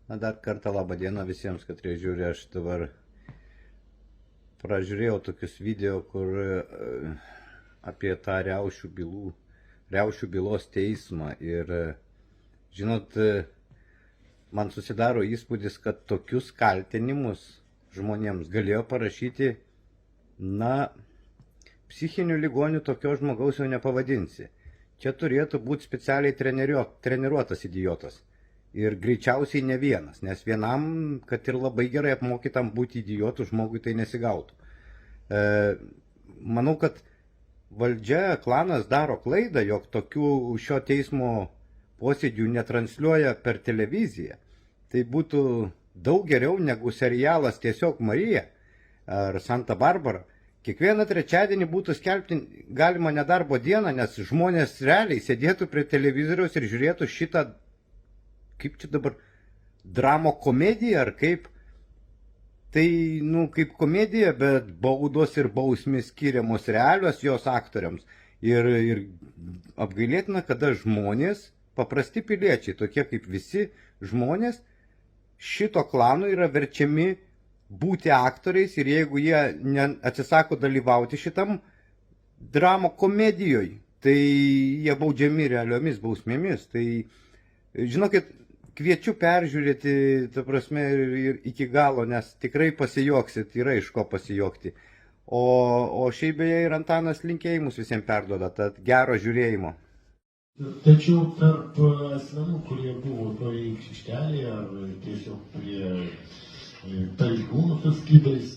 Na, dar kartą labą dieną visiems, katrie žiūri. Aš dabar pražiūrėjau tokius video, kur apie tą riaušių bylos teismą. Ir, žinot, man susidaro įspūdis, kad tokius kaltinimus žmonėms galėjo parašyti, na, psichinių ligonių tokio žmogaus jau nepavadinsi. Čia turėtų būti specialiai treniruotas idiotas. Ir greičiausiai ne vienas, nes vienam, kad ir labai gerai apmokytam būti idiotų, žmogui tai nesigautų. Manau, kad valdžia, klanas daro klaidą, jog tokių šio teismo posėdžių netransliuoja per televiziją. Tai būtų daug geriau negu serialas Tiesiog Marija ar Santa Barbara. Kiekvieną trečiadienį būtų skelbti galima nedarbo dieną, nes žmonės realiai sėdėtų prie televizoriaus ir žiūrėtų šitą, kaip čia dabar, dramo komedija ar kaip? Tai, nu, kaip komedija, bet baudos ir bausmės skiriamos realios jos aktoriams. Ir apgailėtina, kada žmonės, paprasti piliečiai, tokie kaip visi žmonės, šito klano yra verčiami būti aktoriais, ir jeigu jie atsisako dalyvauti šitam dramo komedijoje, tai jie baudžiami realiomis bausmėmis. Tai, žinokit, kviečiu peržiūrėti, ta prasme, ir iki galo, nes tikrai pasijuoksit, yra iš ko pasijuokti. O šiaip beje ir Antanas linkėjimus visiems perduoda, tad gero žiūrėjimo. Tačiau tarp asmenų, kurie buvo toje aikštelėje ar tiesiog prie pareigūnų su skydais,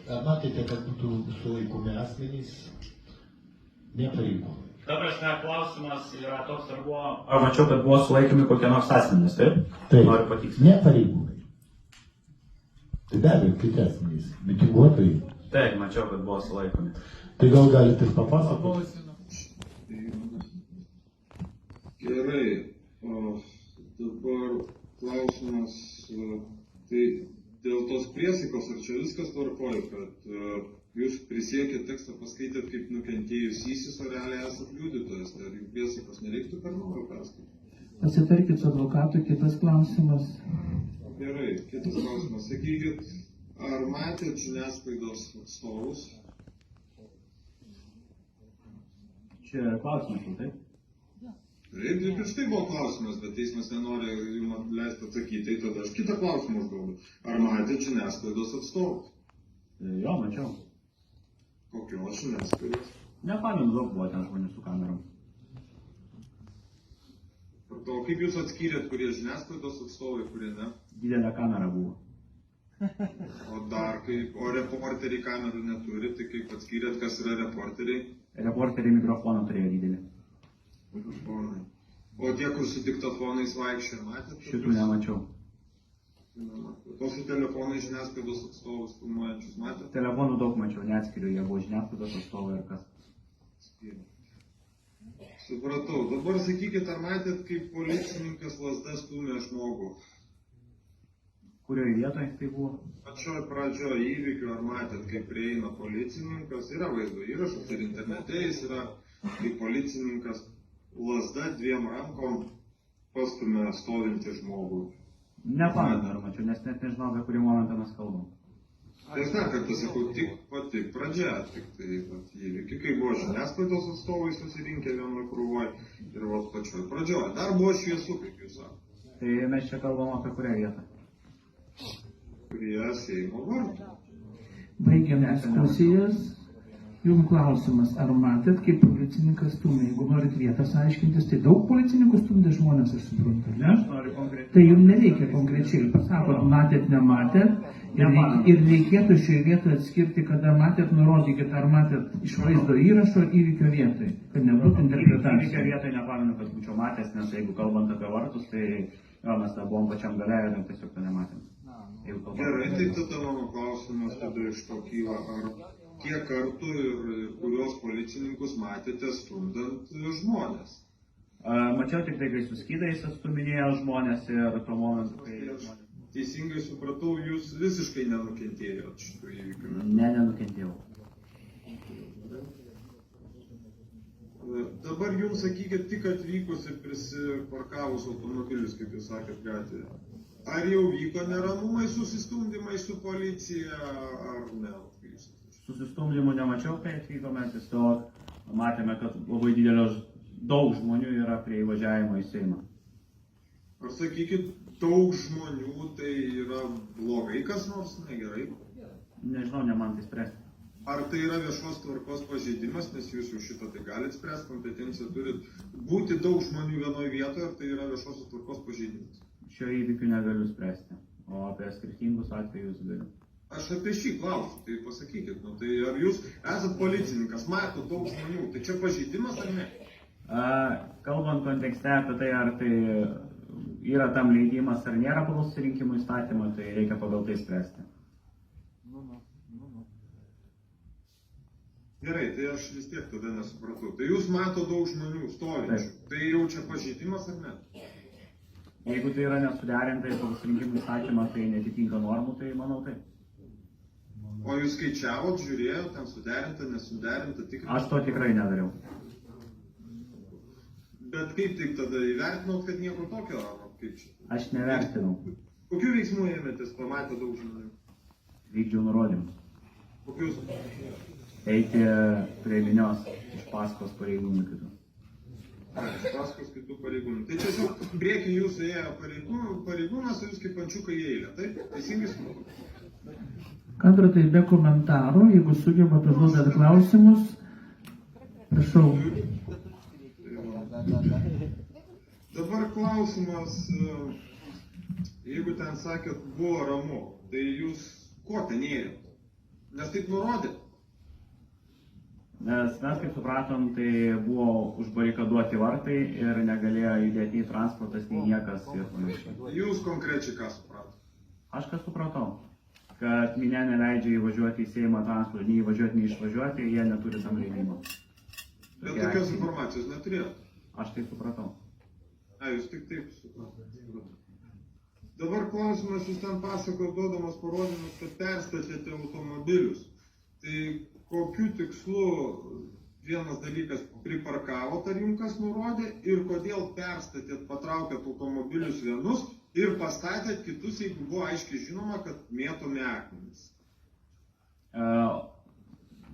matėte, kad būtų sulaikomi asmenys, ne pareigūnai? Ta prasme, klausimas yra toks, ar buvo... Aš mačiau, kad buvo sulaikomi kokie nors asmenys, taip? Taip, noriu patikslinti. Ne pareigūnai. Tai be abejo, kiti asmenys, mitinguotojai. Taip, mačiau, kad buvo sulaikomi. Tai gal galite ir papasakoti? Gerai, o dabar klausimas, tai dėl tos priesaikos, ar čia viskas tvarkoja, kad jūs prisiekėt tekstą, paskaitėt kaip nukentėjusysis, o realiai esat liudytojas, tai ar jums priesaikos nereiktų per naujo perskaityti? Pasitarkit su advokatu, kitas klausimas. Gerai, kitas klausimas. Sakykit, ar matėt žiniasklaidos atstovus? Čia yra klausimas, taip? Taip, ir štai buvo klausimas, bet teismas nenori jums leisti atsakyti, tai tada aš kitą klausimą užduodu. Ar matėt žiniasklaidos atstovus? Jo, mačiau. Kokios žiniasklaidos? Nepamenu, daug buvo ten žmonių su kamerom. O kaip jūs atskyrėt, kurie žiniasklaidos atstovai, kurie ne? Didelė kamera buvo. O dar kaip, o reporteriai kamerų neturi, tai kaip atskyrėt, kas yra reporteriai? Reporteriai mikrofoną turėjo didelį. Mikrofonai. O tie, kur su diktofonais vaikščia, matėt? Šitų nemačiau. O su telefonai žiniasklaidos atstovus filmuojančius matėt? Telefonų daug mačiau, neatskiriu, jie buvo žiniasklaidos atstovai ir kas. Supratau. Dabar sakykit, ar matėt, kaip policininkas lazda stūmė žmogų? Kurioje vietoje tai buvo? Pačioj pradžioje įvykių, ar matėt, kaip prieina policininkas? Yra vaizdo įrašas ir internete jis yra, kaip policininkas lazda dviem rankom pastumė stovintį žmogų. Nepamenu, ar mačiau, nes net nežinau, apie kurį momentą mes kalbam. Tai aš dar kartą sakau, tik pati pradžia, tik tai įvykiai, kai buvo žiniasklaidos atstovai susirinkę vienoj krūvoj ir vos pačioj pradžioj. Dar buvo šviesu, kaip jūs sakote. Tai mes čia kalbam apie kurią vietą? Prie Seimo vartų. Baigiam diskusijas. Jums klausimas, ar matėt, kaip policininkas stumė? Jeigu norit vietas aiškintis, tai daug policininkų stumdė žmonės, aš suprantu, ne? Tai jums nereikia konkrečiai. Pasakot, matėt, nematėt. Ir reikėtų šioje vietoje atskirti, kada matėt, nurodykit, ar matėt iš vaizdo įrašo įvykio vietoje, kad nebūtų interpretacijos. Įvykio vietoje nepamenu, kad būčiau matęs, nes jeigu kalbant apie vartus, tai jo, mes tą buvom pačiam gale ir tiesiog to nematėm. Gerai, tai tada mano klausimas tada iš to kyla, ar kiek kartų ir kurios policininkus matėte stumdant žmonės? Mačiau tik tai, kai su skydais atstuminėjo žmonės ir tuo momentu, kai... Teisingai supratau, jūs visiškai nenukentėjot šitų įvykių? Ne, nenukentėjau. Dabar jums sakykit, tik atvykus ir prisiparkavus automobilius, kaip jūs sakėt, gatvėje. ar jau vyko neramumai, susistumdymai su policija, ar ne? Susistumdymų nemačiau, kai atvykome, tiesiog matėme, kad labai daug žmonių yra prie įvažiavimo į Seimą. Ar sakykit, daug žmonių tai yra blogai kas nors, negerai? Nežinau, ne man tai spręsti. Ar tai yra viešos tvarkos pažeidimas, nes jūs jau šitą tai galite spręsti, kompetenciją turit būti daug žmonių vienoje vietoje, ar tai yra viešosios tvarkos pažeidimas? Šio įvykių negaliu spręsti, o apie skirtingus atvejus galiu. Aš apie šį klausiu, tai pasakykit, nu, tai ar jūs esat policininkas, matot daug žmonių, tai čia pažeidimas ar ne? Kalbant kontekste apie tai, ar tai yra tam leidimas ar nėra pagal susirinkimų įstatymą, tai reikia pagal tai spręsti. Gerai, tai aš vis tiek tada nesupratau. Tai jūs mato daug žmonių stovinčių, tai jau čia pažeidimas ar ne? Jeigu tai yra nesuderinta pagal susirinkimų įstatymą, tai netitinka normų, tai manau taip. O jūs skaičiavot, žiūrėjot, ten suderinta, nesuderinta, tikrai? Aš to tikrai nedariau. Bet kaip tik tada įvertinot, kad nieko tokio, ar kaip čia? Aš nevertinau. Kokių veiksmų ėmėtės, pamatė daug žmonių? Vykdžiau nurodymus. Kokius? Eiti prie minios iš paskos pareigūnų kitų. Iš paskos kitų pareigūnų. Tai tiesiog priekį jūsų ėjo pareigūnas, o jūs kaip pančiukai į eilę, taip? Teisingai supratau? Kandidatai be komentarų, jeigu sugebat užduodat klausimus, prašau. Dabar klausimas, jeigu ten sakėt, buvo ramu, tai jūs ko ten ėjot? Nes taip nurodė? Nes mes, kaip supratom, tai buvo užbarikaduoti vartai ir negalėjo judėti nei transportas, nei niekas ir panašiai. Jūs konkrečiai ką supratot? Aš ką supratau, kad minia neleidžia įvažiuoti į Seimą transportą, nei įvažiuoti, nei išvažiuoti, jie neturi tam leidimo. Bet tokios informacijos neturėjot? Aš tai supratau. Jūs tik taip supratau. Dabar klausimas, jūs ten pasakot, duodamas parodymus, kad perstatėte automobilius. Tai kokiu tikslu vienas dalykas priparkavot, ar jums kas nurodė, ir kodėl perstatėt, patraukėt automobilius vienus ir pastatėt kitus, jeigu buvo aiškiai žinoma, kad mėtomi akmenys?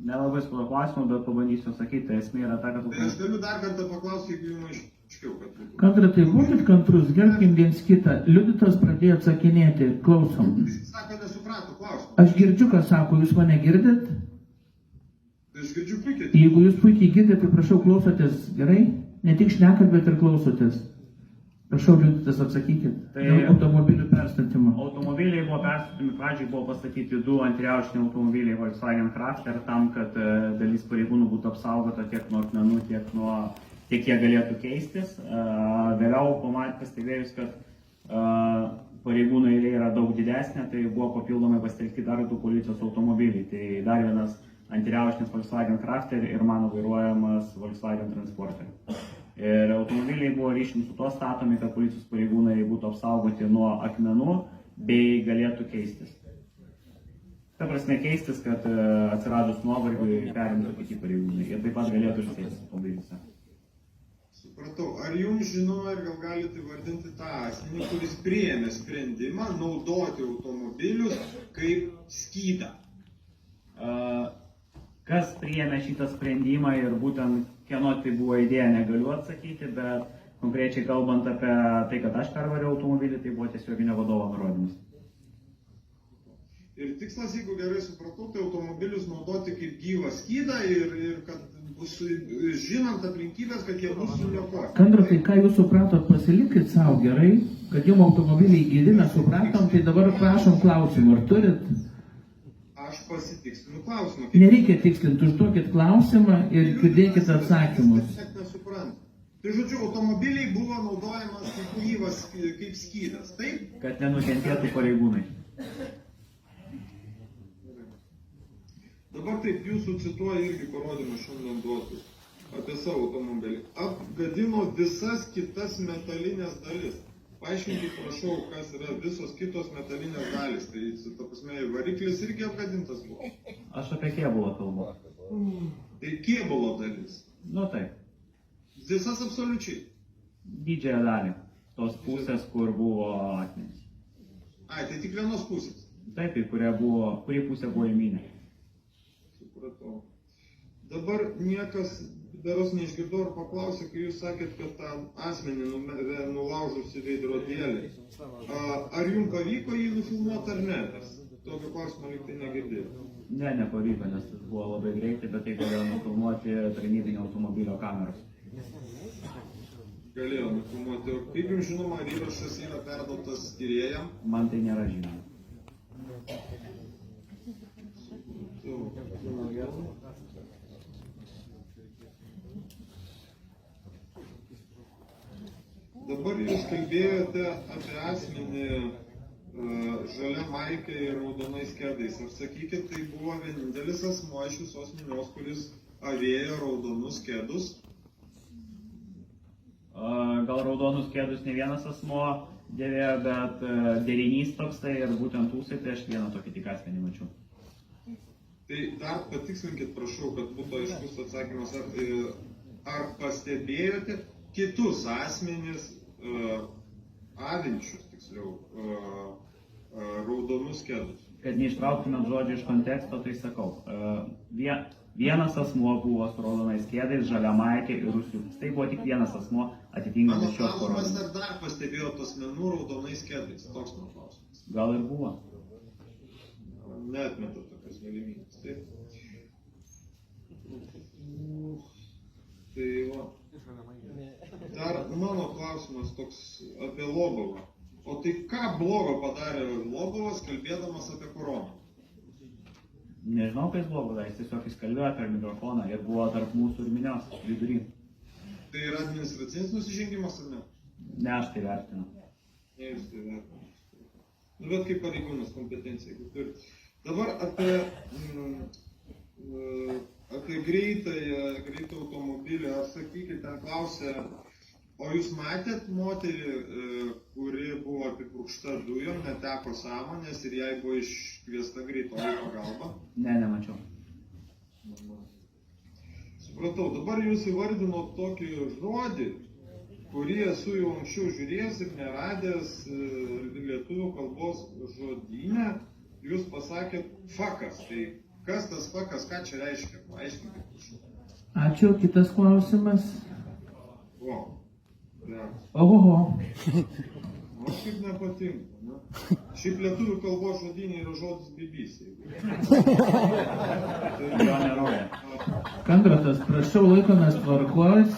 Nelabai supratau klausimą, bet pabandysiu atsakyti. Tai esmė yra ta, kad... Tai aš galiu dar kartą paklausti, jeigu jums aiškiau, kad būtų. Kandidatai, būkit kantrus, gerbkim viens kitą. Liudytas pradėjo atsakinėti, klausom. Jis sako, nesuprato klausimą. Aš girdžiu, ką sako, jūs mane girdit? Tai aš girdžiu puikiai. Jeigu jūs puikiai girdite, tai prašau klausotės, gerai? Ne tik šnekat, bet ir klausotės. Prašau, liudytas, atsakykit. Tai dėl automobilių perstatymo. Automobiliai buvo perstatyti, pradžiai buvo pastatyti 2 antriaušiniai automobiliai Volkswagen Crafter tam, kad dalis pareigūnų būtų apsaugota tiek nuo akmenų, tiek jie galėtų keistis. Vėliau pastebėjus, kad pareigūnų eilė yra daug didesnė, tai buvo papildomai pasitelkti dar 2 policijos automobiliai. Tai dar vienas antriaušinis Volkswagen Crafter ir mano vairuojamas Volkswagen Transporter. Ir automobiliai buvo ryšium su to statomi, kad policijos pareigūnai būtų apsaugoti nuo akmenų bei galėtų keistis. Ta prasme keistis, kad atsiradus nuovargiui perimtų kiti pareigūnai ir taip pat galėtų išsėstis automobiliuose. Supratau. Ar jums žinoma ir gal galite įvardinti tą asmenį, kuris priėmė sprendimą naudoti automobilius kaip skydą? Kas priėmė šitą sprendimą ir būtent kieno tai buvo idėja, negaliu atsakyti, bet konkrečiai kalbant apie tai, kad aš pervariau automobilį, tai buvo tiesioginio vadovo nurodymas. Ir tikslas, jeigu gerai supratau, tai automobilius naudoti kaip gyvą skydą ir kad bus žinant aplinkybės, kad jie bus suniokoti. Kandidatai, ką jūs supratot, pasilikit savo gerai, kad jums automobiliai gyvi, mes supratom, tai dabar prašom klausimų, ar turit? Aš pasitikslinu klausimą. Nereikia tikslinti, užduokit klausimą ir girdėkit atsakymus. Net nesuprantu. Tai žodžiu, automobiliai buvo naudojamas kaip gyvas, kaip skydas, taip? Kad nenukentėtų pareigūnai. Dabar taip, jūsų cituoja irgi parodymus šiandien duotus apie savo automobilį. Apgadino visas kitas metalinės dalis. Paaiškinkit, prašau, kas yra visos kitos metalinės dalys. Tai, ta prasme, variklis irgi apgadintas buvo. Aš apie kėbulą kalbu. Tai kėbulo dalis. Nu taip. Visas absoliučiai. Didžiąją dalį. Tos pusės, kur buvo akmenys. Ai, tai tik vienos pusės. Taip, kuri pusė buvo įminė. Supratau. Dabar niekas, daros neišgirdau ir paklausė, kai jūs sakėt, kad tą asmenį nulaužusi veidrodėlį. Ar jums pavyko jį nufilmuoti ar ne? Nes tokio klausimo lyg tai negirdėjau. Ne, nepavyko, nes tas buvo labai greitai, bet tai galėjo nufilmuoti tarnybinio automobilio kameros. Galėjo nufilmuoti. O kaip jums žinoma, ar įrašas yra perduotas tyrėjam? Man tai nėra žinoma. Dabar jūs kalbėjote apie asmenį žalia maikė ir raudonais kedais. Ar sakykit, tai buvo vienintelis asmuo iš visos minios, kuris avėjo raudonus kedus? Gal raudonus kedus ne vienas asmuo dėvėjo, bet derinys toksai ir būtent tūsai, tai aš vieną tokį tik asmenį mačiau. Tai dar patikslinkit, prašau, kad būtų aiškus atsakymas, ar pastebėjote kitus asmenis, avinčius, tiksliau, raudonus kedus? Kad neištrauktumėm žodžių iš konteksto, tai sakau, vienas asmuo buvo su raudonais kedais, žalia maikė ir rusiukas. Tai buvo tik vienas asmuo atitinkamas šios klausimas, parodos. ar dar pastebėjot asmenų raudonais kedais? Toks man klausimas. Gal ir buvo. Neatmetu tokias galimybės, taip? Tai va. Dar mano klausimas toks apie Lobovą. O tai ką blogo padarė Lobovas, kalbėdamas apie koroną? Nežinau, kas buvo, bet jis tiesiog kalbėjo per mikrofoną ir buvo tarp mūsų ir minios vidury. Tai yra administracinis nusižengimas ar ne? Ne, aš tai vertinu. Ne, jūs tai vertinate. Nu, bet kaip pareigūnas kompetencija, kaip turi. Dabar apie greitą automobilį, ar sakykit, ten klausė, o jūs matėt moterį, kuri buvo apipurkšta dujom, neteko sąmonės ir jai buvo iškviesta greitoji pagalba? Ne, nemačiau. Supratau, dabar jūs įvardinot tokį žodį, kurį esu jau anksčiau žiūrėjęs ir neradęs lietuvių kalbos žodyne. Jūs pasakėt fakas, tai kas tas fakas, ką čia reiškia? Paaiškinkit. Ačiū, kitas klausimas. O, ja. Ohoho. Man kaip nepatinka, ne? Šiaip lietuvių kalbos žodynė yra žodis BBC. Jo neroja. Kandratas, prašau, laikomės tvarkos.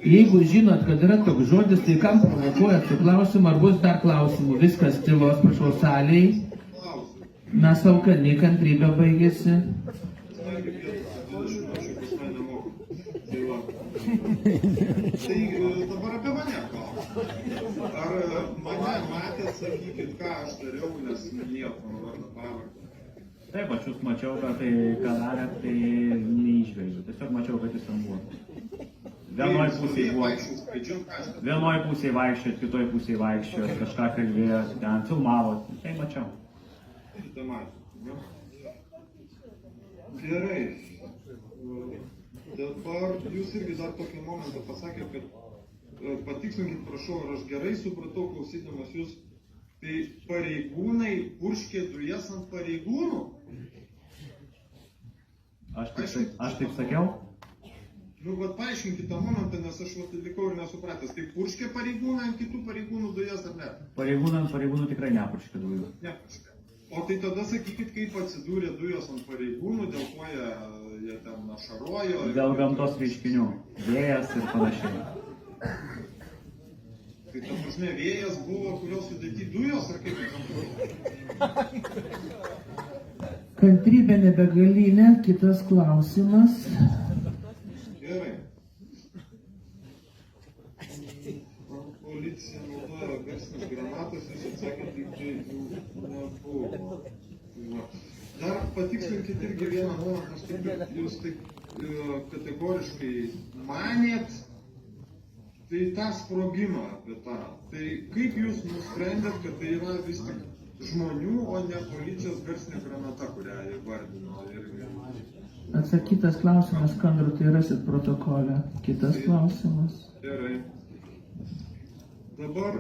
Jeigu žinot, kad yra toks žodis, tai kam provokuojat su klausimu, ar bus dar klausimų? Viskas tylos, prašau, salėj. Mes alkani, kantrybė baigėsi. Tai dabar apie mane klausiu. Ar mane matėt, sakykit, ką aš dariau, nes minėjot mano vardą pavardę? Taip, aš jūs mačiau, kad tai ką darėt, tai neišvežiu. Tiesiog mačiau, kad jūs ten buvo. Vienoj pusėje vaikščiot, kitoj pusėje vaikščiot, kažką kalbėjot, ten filmavot. Tai mačiau. Tai matėt, ne? Gerai. Dabar jūs irgi dar tokį momentą pasakėt, kad patikslinkit, prašau, ar aš gerai supratau, klausydamas jūs, tai pareigūnai purškė dujas ant pareigūnų? Aš taip sakiau? Nu, bet paaiškinkit tą momentą, nes aš likau ir nesupratęs. Tai purškė pareigūnai ant kitų pareigūnų dujas ar ne? Pareigūnų tikrai nepurškė dujų. Nepurškė. O tai tada sakykit, kaip atsidūrė dujos ant pareigūnų, dėl ko jie ten ašarojo? Dėl gamtos reiškinių, vėjas ir panašiai. Tai ta prasme, vėjas buvo, kurios sudėti dujos, ar kaip? Kantrybė nebegalinė, kitas klausimas. Gerai. Policija naudoja garsinės granatas, jūs atsakėte, tik tai jų nebuvo. Dar patikslinkit irgi vieną momentą, jūs taip kategoriškai manėt, tai tą sprogimą apie tą. Tai kaip jūs nusprendėt, kad tai yra vis tik žmonių, o ne policijos garsinė granata, kurią įvardino irgi? Atsakytas klausimas, Kandru, tai rasit protokole. Kitas klausimas. Gerai. Dabar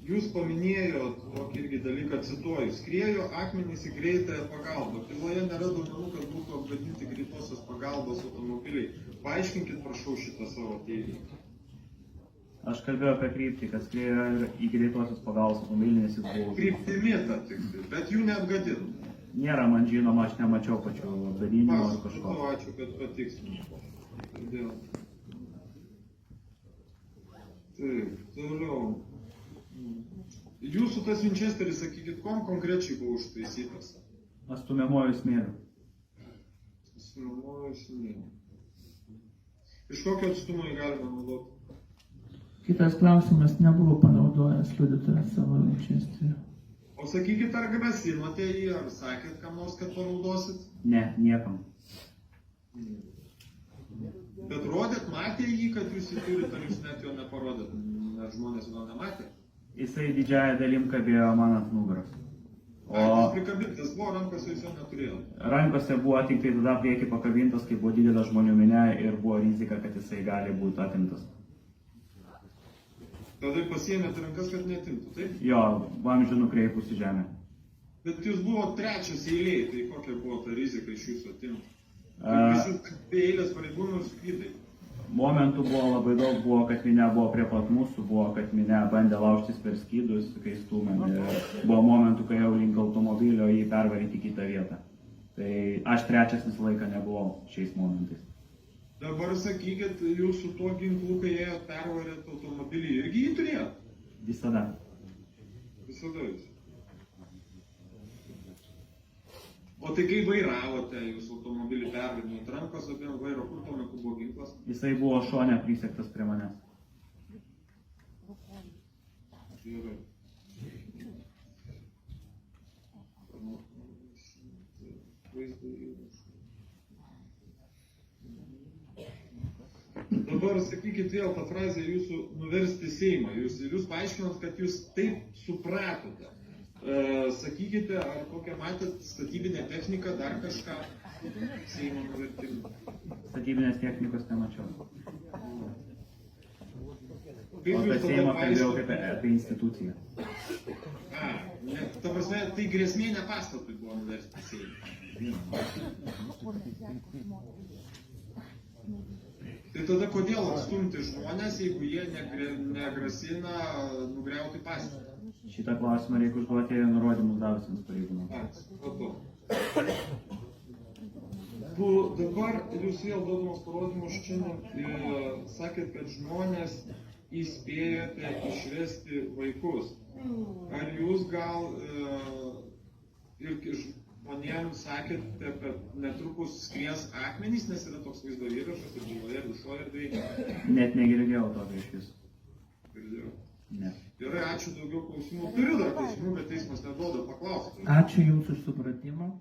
jūs paminėjot tokį irgi dalyką, cituoju, skriejo akmenys į greitąją pagalbą. Byloje nėra duomenų, kad būtų apgadinti greitosios pagalbos automobiliai. Paaiškinkit, prašau, šitą savo teiginį. Aš kalbėjau apie kryptį, kad skriejo ir į greitosios pagalbos automobilį, nes jis buvo... Kryptimi ta tiksliai, bet jų neapgadino. Nėra man žinoma, aš nemačiau pačių apgadinimo ar kažko. Ačiū, kad patikslinau. Todėl. Taip, toliau. Jūsų tas Winchesteris, sakykit, kuom konkrečiai buvo užtaisytas? Stumiamuoju smėliu. Stumiamuoju smėliu. Iš kokio atstumo jį galima naudoti? Kitas klausimas, nebuvo panaudojęs liudytojas savo Winchesterį. O sakykit, ar grasinote jį, ar sakėt kam nors, kad panaudosit? Ne, niekam. Bet rodėt, matė jį, kad jūs jį turite, ar jūs net jo neparodėt? Ar žmonės gal nematė? Jisai didžiąją dalim kabėjo man ant nugaros. Jis prikabintas buvo, rankose jūs jo neturėjo. Rankose buvo tik tai tada prieki pakabintas, kai buvo didelė žmonių minė ir buvo rizika, kad jisai gali būti atimtas. Tada pasiėmėte rankas, kad netimtų, taip? Jo, vamzdžių nukreipus į žemę. Bet jūs buvo trečias eilėje, tai kokia buvo ta rizika iš jūsų atimti? Iš jūsų eilės pareigūnų ir skrydai. Momentų buvo labai daug, buvo, kad minė buvo prie pat mūsų, buvo, kad minė bandė laužtis per skydus, kai stūmėm. Buvo momentų, kai jau link automobilio jį pervaryti į kitą vietą. Tai aš trečias visą laiką nebuvau šiais momentais. Dabar sakykit, jūs su tuo ginklu, kai ėjot pervarėt automobilį, irgi jį turėjot? Visada. Visada jūs. O tai kai vairavote, jūs automobilį pervarinėjot rankos abiem vairo, kur tuo metu buvo ginklas? Jisai buvo šone prisektas prie manęs. Gerai. Dabar sakykit vėl tą frazę jūsų nuversti Seimą. Jūs paaiškinot, kad jūs taip supratote. Sakykite, ar kokią matėt statybinę techniką, dar kažką Seimo nuvertimą? Statybinės technikos nemačiau. Kaip O jūs apie tada Seimą kalbėjau paaiškinot? apie instituciją. Ta prasme, tai grėsmė ne pastatui buvo nuversti Seimą. Tai tada kodėl atstumti žmonės, jeigu jie negrasina nugriauti pastatą? Šitą klausimą reikia užduoti nurodymus davusiems pareigūnams. Dabar jūs vėl duodamas parodymus šiandien sakėt, kad žmonės įspėjote išvesti vaikus. Ar jūs gal ir žmonėms sakėte, kad netrukus skries akmenys, nes yra toks vaizdo įrašas ir byloje ir viešoje erdvėje? Net negirdėjau to iš viso. Girdėjau. Ne. Gerai, ačiū, daugiau klausimų. Turiu dar klausimų, bet teismas neduoda paklausti. Ačiū Jums už supratimą.